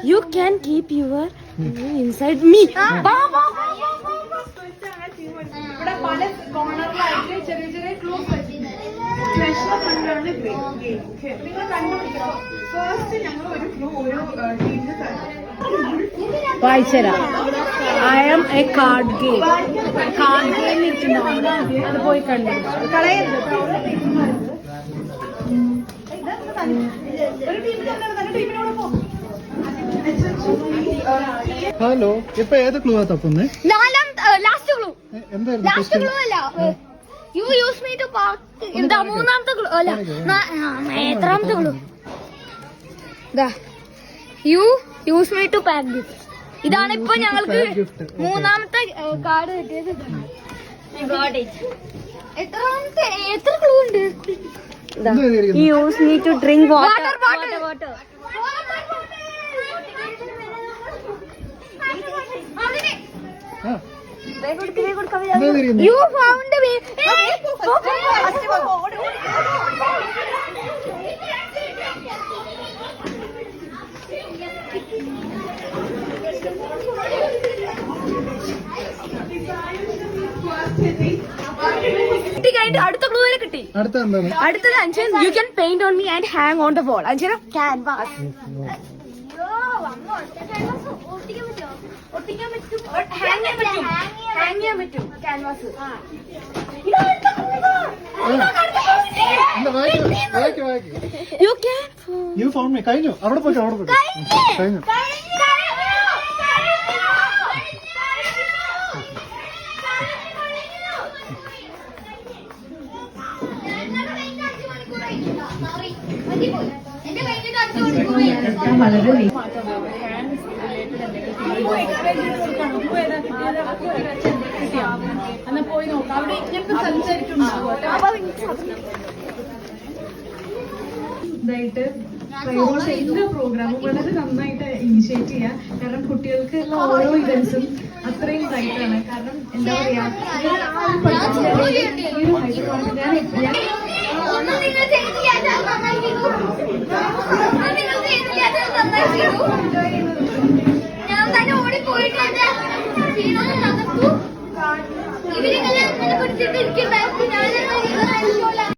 You can keep your inside me. ഇവിടെ പല കോർണറിലായിട്ട് ചെറിയ ചെറിയ ക്ലൂസ് വെച്ചിട്ടുണ്ട്. കണ്ടാണ് നിങ്ങൾ കണ്ടുപിടിക്കണം. ഫസ്റ്റ് ഞങ്ങൾ ഒരു ക്ലൂ ഒരു ടീമിന് വായിച്ചരാ. I am a card game. Card game ഇരിക്കുന്നുണ്ട്, അത് പോയി കണ്ടു. ഹലോ, ഇപ്പൊ ഏത് ക്ലൂ ആ തപ്പുന്നേ? Last clue. ലാസ്റ്റ് ക്ലൂ അല്ല, you use me to park. എന്താ മൂന്നാമത്തെ ക്ലൂ? അല്ല, എത്രാമത്തെ clue? You use me to pack gift. ഇതാണ് ഇപ്പൊ ഞങ്ങൾക്ക് മൂന്നാമത്തെ കാർഡ് കിട്ടിയത്. എത്രാമത്തെ? എത്ര ക്ലൂ ഉണ്ട്? Use me to drink water. Water. You found a way. അടുത്ത ക്ലൂ വരെ കിട്ടി. അടുത്തത് Anjan, you can paint on me and hang on the wall. Anjana canvas. Hang ചെയ്യാൻ പറ്റും ക്യാൻവാസ്. U found me. കഴിഞ്ഞു. അവിടെ പോയി കഴിഞ്ഞു. വളരെ എന്നാ പോയി നോക്കാം. അവിടെ ഇങ്ങനത്തെ ഇതായിട്ട് എല്ലാ പ്രോഗ്രാമും വളരെ നന്നായിട്ട് ഇനിഷ്യേറ്റ് ചെയ്യാം. കാരണം കുട്ടികൾക്ക് ഓരോ ഇവന്റ്സും അത്രയും ഇതായിട്ടാണ്. കാരണം എന്താ പറയാ, ഞാൻ